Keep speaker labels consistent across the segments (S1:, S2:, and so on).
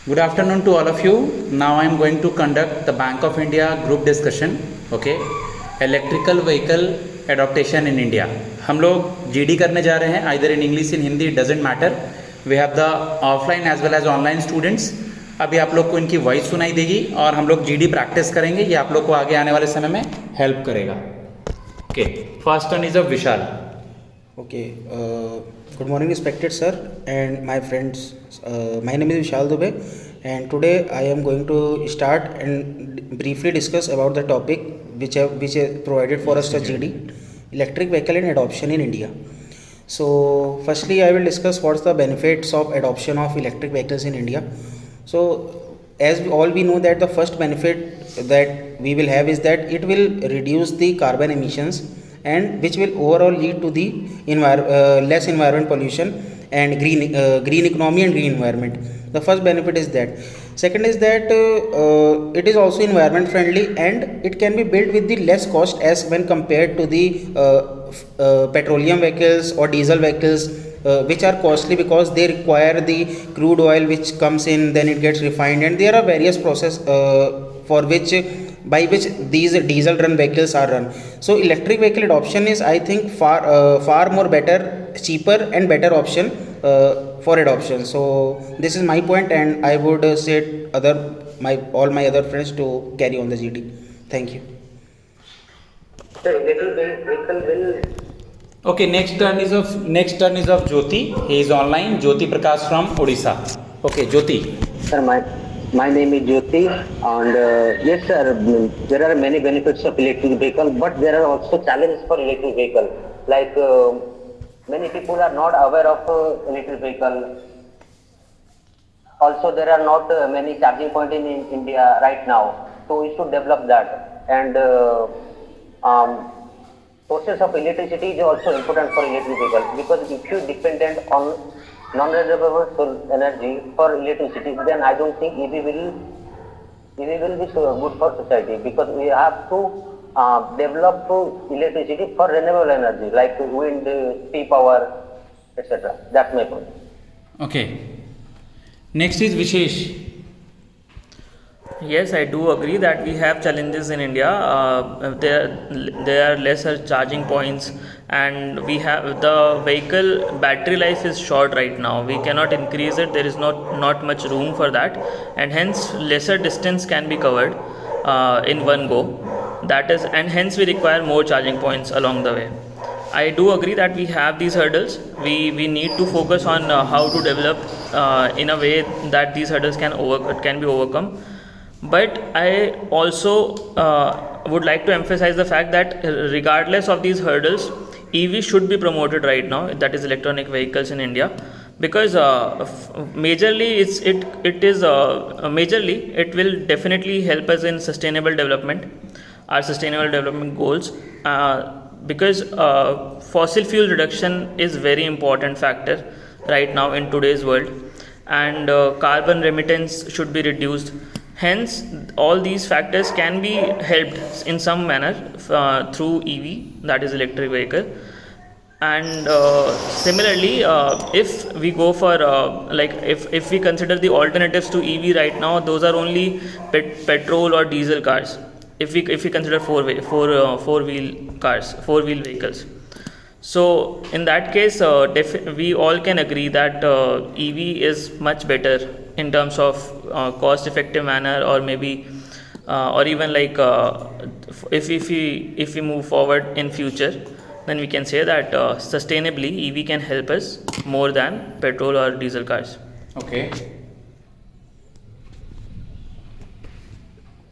S1: Good afternoon to all of you. Now I am going to conduct the Bank of India group discussion. Okay, electrical vehicle adoption in India. हम लोग GD करने जा रहे हैं, either in English in Hindi, it doesn't matter. We have the offline as well as online students. अभी आप लोग को इनकी वॉइस सुनाई देगी और हम लोग GD प्रैक्टिस करेंगे. ये आप लोग को आगे आने वाले समय में हेल्प करेगा. Okay, first one is of Vishal.
S2: Okay, good morning, respected sir and my friends. My name is Vishal Dubey, and today I am going to start and briefly discuss about the topic which is provided for us the GD, electric vehicle and adoption in India. So, firstly, I will discuss what's the benefits of adoption of electric vehicles in India. So, as we know that the first benefit that we will have is that it will reduce the carbon emissions, and which will overall lead to the less environment pollution and green economy and green environment. The first benefit is that. Second is that it is also environment friendly, and it can be built with the less cost as when compared to the petroleum vehicles or diesel vehicles, which are costly because they require the crude oil which comes in, then it gets refined, and there are various process for which by which these diesel run vehicles are run. So electric vehicle adoption is, I think, far more better, cheaper and better option for adoption. So this is my point, and I would say all my other friends to carry on the GD. Thank you.
S3: The electric vehicle will.
S1: Okay, next turn is of Jyoti. He is online. Jyoti Prakash from Odisha. Okay, Jyoti.
S3: Sir, my name is Jyoti, and yes, sir, there are many benefits of electric vehicle, but there are also challenges for electric vehicle. Like many people are not aware of electric vehicle. Also, there are not many charging points in India right now, so we should develop that. And sources of electricity is also important for electric vehicle, because if you dependent on non-renewable energy for electricity, then I don't think EV will be so good for society, because we have to develop electricity for renewable energy like wind, sea power, etc. That's my point.
S1: Okay. Next is Vishesh.
S4: Yes, I do agree that we have challenges in India. There are lesser charging points, and we have the vehicle battery life is short right now. We cannot increase it. There is not much room for that, and hence lesser distance can be covered in one go. That is, and hence we require more charging points along the way. I do agree that we have these hurdles. We need to focus on how to develop in a way that these hurdles can be overcome. But I also would like to emphasize the fact that regardless of these hurdles, EV should be promoted right now, that is electronic vehicles in India, because majorly it will definitely help us in sustainable development, our sustainable development goals, because fossil fuel reduction is very important factor right now in today's world, and carbon remittance should be reduced. Hence, all these factors can be helped in some manner through EV, that is electric vehicle. And similarly, if we go for if we consider the alternatives to EV right now, those are only petrol or diesel cars. If we consider four wheel vehicles. So in that case, we all can agree that EV is much better in terms of cost effective manner, or maybe or even like if we move forward in future, then we can say that sustainably EV can help us more than petrol or diesel cars.
S1: Okay.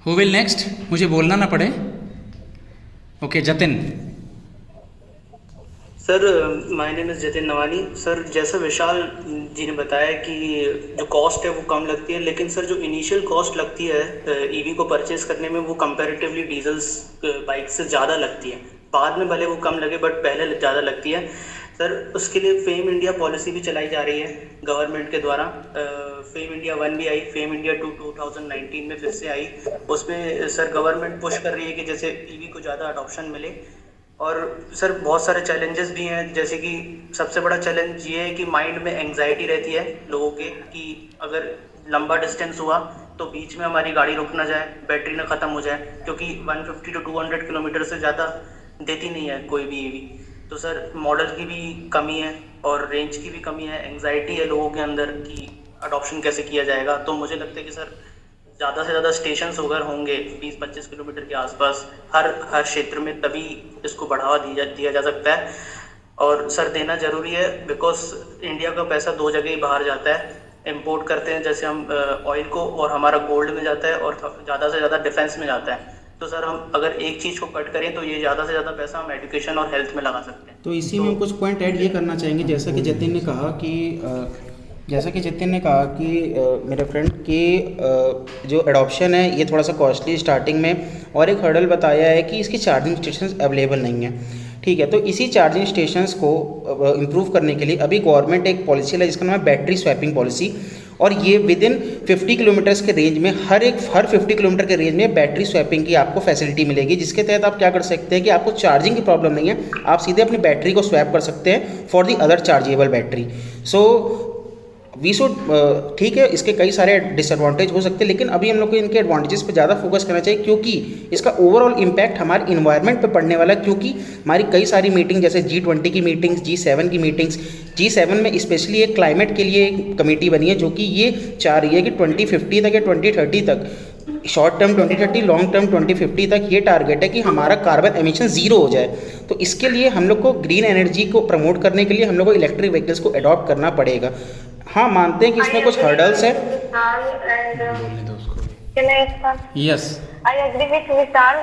S1: Who will next? मुझे बोलना ना पड़े. Okay, Jatin.
S5: Sir, my name is Jatin Nawani. Sir, जैसा विशाल जी ने बताया कि जो cost है वो कम लगती है, लेकिन सर जो इनिशियल कॉस्ट लगती है ईवी को परचेस करने में, वो कंपैरेटिवली डीजल्स बाइक से ज़्यादा लगती है. बाद में भले वो कम लगे, बट पहले ज़्यादा लगती है. सर, उसके लिए फेम इंडिया पॉलिसी भी चलाई जा रही है गवर्नमेंट के द्वारा. फेम इंडिया 1 भी आई, फेम इंडिया 2 2019 में फिर से आई. उसमें सर गवर्नमेंट पुश कर रही है कि जैसे ईवी को ज़्यादा अडॉप्शन मिले, और सर बहुत सारे चैलेंजेस भी हैं, जैसे कि सबसे बड़ा चैलेंज ये है कि माइंड में एंग्जाइटी रहती है लोगों के कि अगर लंबा डिस्टेंस हुआ तो बीच में हमारी गाड़ी रुक ना जाए, बैटरी ना ख़त्म हो जाए, क्योंकि 150 to 200 किलोमीटर से ज़्यादा देती नहीं है कोई भी ईवी। तो सर मॉडल की भी कमी है और रेंज की भी कमी है, एंग्जाइटी है लोगों के अंदर कि अडॉप्शन कैसे किया जाएगा। तो मुझे लगता है कि सर ज़्यादा से ज़्यादा स्टेशंस अगर होंगे 20-25 किलोमीटर के आसपास हर क्षेत्र में, तभी इसको बढ़ावा दिया जा सकता है। और सर देना ज़रूरी है, बिकॉज इंडिया का पैसा दो जगह ही बाहर जाता है, इंपोर्ट करते हैं जैसे हम ऑयल को, और हमारा गोल्ड में जाता है और ज़्यादा से ज़्यादा डिफेंस में जाता है। तो सर हम अगर एक चीज़ को कट करें तो ये ज़्यादा से ज़्यादा पैसा हम एजुकेशन और हेल्थ में लगा सकते हैं।
S2: तो इसी में कुछ पॉइंट ऐड ये करना चाहेंगे, जैसा कि जतिन ने कहा कि मेरे फ्रेंड की जो एडॉप्शन है ये थोड़ा सा कॉस्टली स्टार्टिंग में, और एक हर्डल बताया है कि इसकी चार्जिंग स्टेशंस अवेलेबल नहीं है। ठीक है, तो इसी चार्जिंग स्टेशंस को इम्प्रूव करने के लिए अभी गवर्नमेंट एक पॉलिसी है जिसका नाम है बैटरी स्वैपिंग पॉलिसी, और ये विद इन 50 किलोमीटर्स के रेंज में हर 50 किलोमीटर के रेंज में बैटरी स्वैपिंग की आपको फैसिलिटी मिलेगी, जिसके तहत आप क्या कर सकते हैं कि आपको चार्जिंग की प्रॉब्लम नहीं है, आप सीधे अपनी बैटरी को स्वैप कर सकते हैं for the other chargeable battery. So we should, ठीक है, इसके कई सारे डिसएडवांटेज हो सकते हैं, लेकिन अभी हम लोग को इनके एडवांटेजेस पे ज़्यादा फोकस करना चाहिए, क्योंकि इसका ओवरऑल इम्पैक्ट हमारे इन्वायरमेंट पे पड़ने वाला है। क्योंकि हमारी कई सारी मीटिंग जैसे G20 की मीटिंग्स, G7 की मीटिंग्स, G7 में स्पेशली एक क्लाइमेट के लिए एक कमेटी बनी है जो कि ये चाह रही है कि 2050 तक या 2030 तक, शॉर्ट टर्म 2030, लॉन्ग टर्म 2050 तक ये टारगेट है कि हमारा कार्बन एमिशन ज़ीरो हो जाए। तो इसके लिए हम लोग को ग्रीन एनर्जी को प्रमोट करने के लिए हम लोग को इलेक्ट्रिक व्हीकल्स को अडॉप्ट करना पड़ेगा। हाँ, मानते हैं कि इसमें कुछ हर्डल्स है।
S1: यस,
S6: आई एग्री विथ विशाल।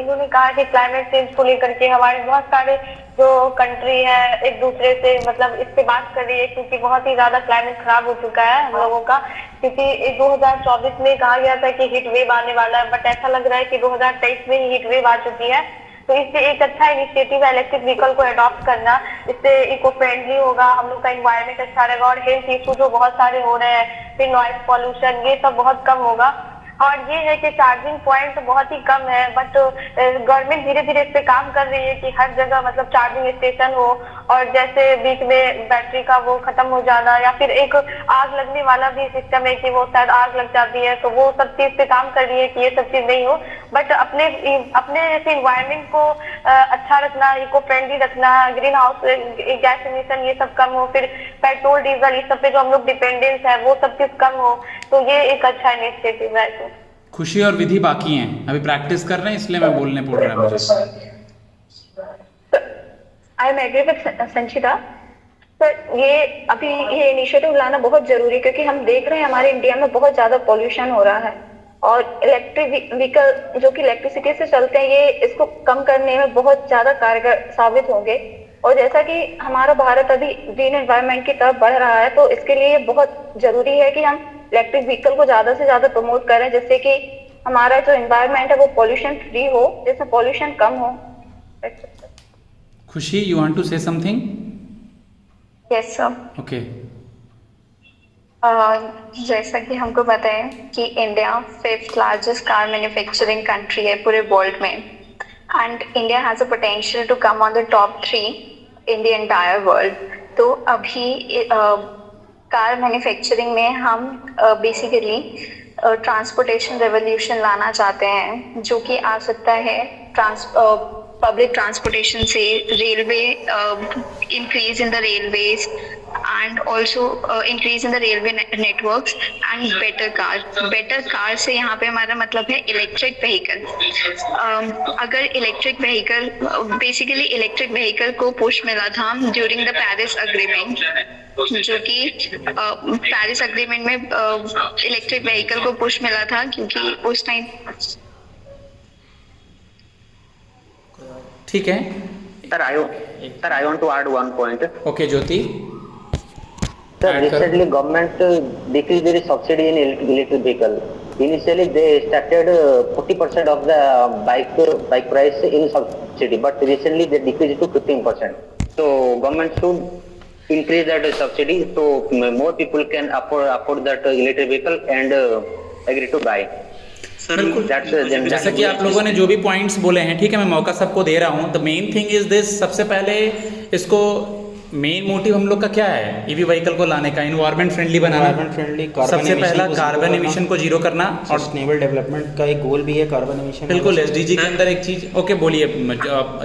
S6: इन्होंने कहा कि क्लाइमेट चेंज को लेकर के हमारे बहुत सारे जो कंट्री है एक दूसरे से मतलब इस पे बात कर रही है, क्योंकि बहुत ही ज्यादा क्लाइमेट खराब हो चुका है हम लोगों का। क्योंकि 2024 में कहा गया था कि हीट वेव आने वाला है, बट ऐसा लग रहा है कि 2023 में ही हीट वेव आ चुकी है। तो इससे एक अच्छा इनिशिएटिव है इलेक्ट्रिक व्हीकल को अडॉप्ट करना, इससे इको फ्रेंडली होगा, हम लोग का एनवायरनमेंट अच्छा रहेगा, और हेल्थ इशू जो बहुत सारे हो रहे हैं, फिर नॉइज पॉल्यूशन, ये सब बहुत कम होगा। और ये है कि चार्जिंग पॉइंट तो बहुत ही कम है, बट गवर्नमेंट धीरे धीरे इस पे काम कर रही है कि हर जगह मतलब चार्जिंग स्टेशन हो, और जैसे बीच में बैटरी का वो खत्म हो जाना, या फिर एक आग लगने वाला भी सिस्टम है कि वो शायद आग लग जाती है, तो वो सब चीज पे काम कर रही है कि ये सब चीज नहीं हो। बट अपने जैसे इन्वायरमेंट को अच्छा रखना, इको फ्रेंडली रखना, ग्रीन हाउस गैस एमिशन ये सब कम हो, फिर पेट्रोल डीजल इस सब पे जो हम लोग डिपेंडेंस है वो सब चीज कम हो, तो ये एक अच्छा इनिशिएटिव है।
S1: खुशी और विधि बाकी हैं, अभी प्रैक्टिस कर रहे हैं, इसलिए मैं बोलने पड़ रहा है मुझे।
S6: I am agree with Sanchita sir, ये अभी ये इनिशिएटिव लाना बहुत जरूरी है, क्योंकि हम देख रहे हैं हमारे इंडिया में बहुत ज्यादा पॉल्यूशन हो रहा है, और इलेक्ट्रिक व्हीकल जो कि इलेक्ट्रिसिटी से चलते हैं ये इसको कम करने में बहुत ज्यादा कारगर साबित होंगे। और जैसा कि हमारा भारत अभी ग्रीन एनवायरनमेंट की तरफ बढ़ रहा है, तो इसके लिए बहुत जरूरी है कि हम इलेक्ट्रिक व्हीकल को ज्यादा से ज्यादा प्रमोट करें, जिससे कि हमारा जो एनवायरनमेंट है वो पॉल्यूशन फ्री हो, जिसमें पॉल्यूशन कम हो।
S1: Khushi, you want to say something?
S6: Yes sir.
S1: Okay.
S6: जैसा कि हमको पता है कि India 5th largest car manufacturing country है पूरे वर्ल्ड में, and India has a potential to come on the top 3 in the entire world. तो अभी कार मैन्युफैक्चरिंग में हम बेसिकली ट्रांसपोर्टेशन रेवोल्यूशन लाना चाहते हैं, जो कि आ सकता है पब्लिक ट्रांसपोर्टेशन से, railway increase in the railways, and also increase in the railway networks and better car से यहाँ पे हमारा मतलब है इलेक्ट्रिक व्हीकल। अगर electric vehicle basically electric vehicle को पुश मिला था ड्यूरिंग द पेरिस अग्रीमेंट, जो कि पेरिस अग्रीमेंट में इलेक्ट्रिक व्हीकल को पुश मिला था, क्योंकि उस टाइम
S1: ठीक है
S3: Sir, I want to add one point.
S1: Okay Jyoti.
S3: Sir,
S1: Add karo.
S3: recently government decreased their subsidy in electric vehicle. Initially they started 40% of the bike price in subsidy, but recently they decreased it to 15%. So government should increase that subsidy so more people can afford that electric vehicle and agree to buy.
S5: Sir
S1: बिल्कुल, जैसा कि आप लोगों ने जो भी points बोले हैं, ठीक है, मैं मौका सबको दे रहा हूँ। The main thing is this, सबसे पहले इसको मेन मोटिव हम लोग का क्या है ईवी व्हीकल को लाने का, इन्वायरमेंट फ्रेंडली बनाना,
S2: Environment friendly, carbon
S1: सबसे
S2: emission
S1: पहला
S2: को zero
S1: कार्बन
S2: करना।
S1: एमिशन को जीरो करना। और
S2: सस्टेनेबल डेवलपमेंट का एक गोल भी है कार्बन एमिशन।
S1: बिल्कुल एसडीजी के अंदर एक चीज, ओके बोलिए,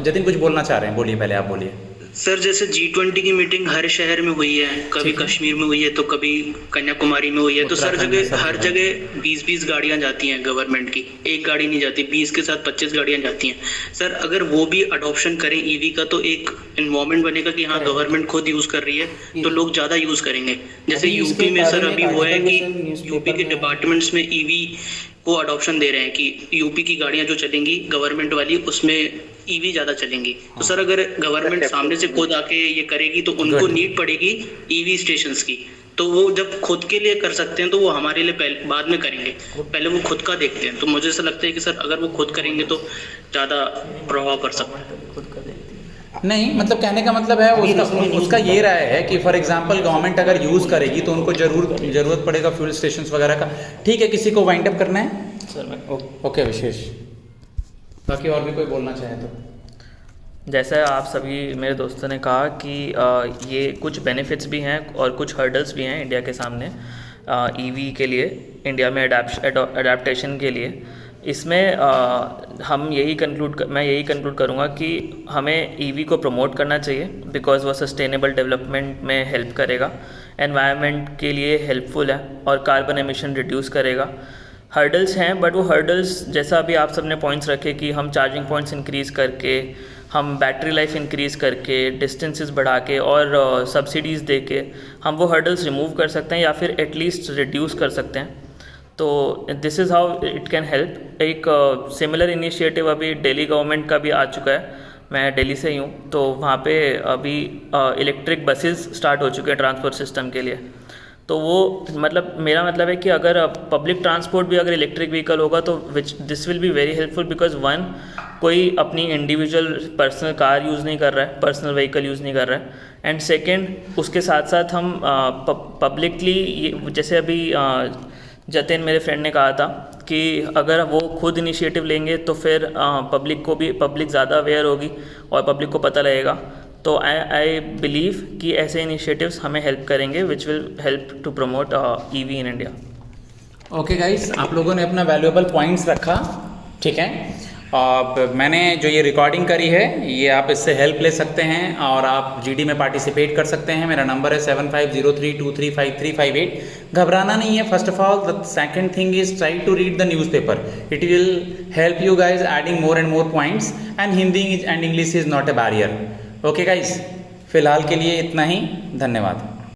S1: जतिन कुछ बोलना चाह रहे हैं, बोलिए, पहले आप बोलिए।
S5: सर जैसे G20 की मीटिंग हर शहर में हुई है, कभी कश्मीर में हुई है तो कभी कन्याकुमारी में हुई है, तो सर
S1: उत्तराखंड में,
S5: जगह
S1: सब
S5: हर जगह 20-20 गाड़ियां जाती हैं गवर्नमेंट की, एक गाड़ी नहीं जाती, 20 के साथ 25 गाड़ियां जाती हैं। सर अगर वो भी अडॉप्शन करें ईवी का तो एक इन्वायरमेंट बनेगा कि हाँ गवर्नमेंट खुद यूज कर रही है तो लोग ज्यादा यूज करेंगे। जैसे
S2: अभी इसके
S5: यूपी में
S2: बारे
S5: सर
S2: में
S5: अभी
S2: एक
S5: हुआ है
S2: article
S5: कि
S2: भी सर newspaper
S5: यूपी के
S2: में-
S5: डिपार्टमेंट्स में ईवी को अडॉप्शन दे रहे हैं कि यूपी की गाड़ियां जो चलेंगी गवर्नमेंट वाली उसमें ईवी ज्यादा चलेंगी। तो सर अगर गवर्नमेंट सामने से खुद आके ये करेगी तो उनको
S1: Good.
S5: नीड पड़ेगी ईवी स्टेशंस की, तो वो जब खुद के लिए कर सकते हैं तो वो हमारे लिए पहले बाद में करेंगे, पहले वो खुद का देखते हैं। तो मुझे ऐसा लगता है कि सर अगर वो खुद करेंगे तो ज़्यादा प्रभाव पड़ सकता है।
S1: नहीं, मतलब कहने का मतलब है उसका ये राय है कि फॉर एग्जांपल गवर्नमेंट अगर यूज़ करेगी तो उनको ज़रूरत पड़ेगा फ्यूल स्टेशन वगैरह का। ठीक है, किसी को वाइंड अप करना है?
S4: सर मैं
S1: ओके विशेष, बाकी और भी कोई बोलना चाहे तो।
S4: जैसा आप सभी मेरे दोस्तों ने कहा कि ये कुछ बेनिफिट्स भी हैं और कुछ हर्डल्स भी हैं इंडिया के सामने ईवी के लिए, इंडिया में अडेप्टेशन के लिए। इसमें मैं यही कंक्लूड करूँगा कि हमें ईवी को प्रमोट करना चाहिए बिकॉज़ वो सस्टेनेबल डेवलपमेंट में हेल्प करेगा, एनवायरनमेंट के लिए हेल्पफुल है और कार्बन एमिशन रिड्यूस करेगा। हर्डल्स हैं बट वो हर्डल्स जैसा अभी आप सबने पॉइंट्स रखे कि हम चार्जिंग पॉइंट्स इंक्रीज़ करके, हम बैटरी लाइफ इंक्रीज़ करके, डिस्टेंसेस बढ़ा के और सब्सिडीज़ दे के हम वो हर्डल्स रिमूव कर सकते हैं या फिर एटलीस्ट रिड्यूस कर सकते हैं। तो this is how it can help. एक सिमिलर इनिशिएटिव अभी दिल्ली गवर्नमेंट का भी आ चुका है, मैं दिल्ली से ही हूँ, तो वहाँ पे अभी इलेक्ट्रिक बसेस स्टार्ट हो चुके हैं ट्रांसपोर्ट सिस्टम के लिए। तो वो मतलब मेरा मतलब है कि अगर पब्लिक ट्रांसपोर्ट भी अगर इलेक्ट्रिक व्हीकल होगा तो this will be very helpful because one, कोई अपनी इंडिविजुअल पर्सनल कार यूज़ नहीं कर रहा है, पर्सनल व्हीकल यूज़ नहीं कर रहा है, एंड सेकेंड उसके साथ साथ हम पब्लिकली, जैसे अभी जतिन मेरे फ्रेंड ने कहा था कि अगर वो खुद इनिशिएटिव लेंगे तो फिर पब्लिक ज़्यादा अवेयर होगी और पब्लिक को पता लगेगा। तो आई बिलीव कि ऐसे इनिशिएटिव्स हमें हेल्प करेंगे which will help to promote EV in India.
S1: Okay guys, आप लोगों ने अपना वैल्यूएबल पॉइंट्स रखा, ठीक है। और मैंने जो ये रिकॉर्डिंग करी है ये आप इससे हेल्प ले सकते हैं और आप जीडी में पार्टिसिपेट कर सकते हैं। मेरा नंबर है 7503235358। घबराना नहीं है। First of all the second thing is try to read the newspaper, it will help you guys adding more and more points, and Hindi and English is not a barrier. Okay guys, फिलहाल के लिए इतना ही, धन्यवाद।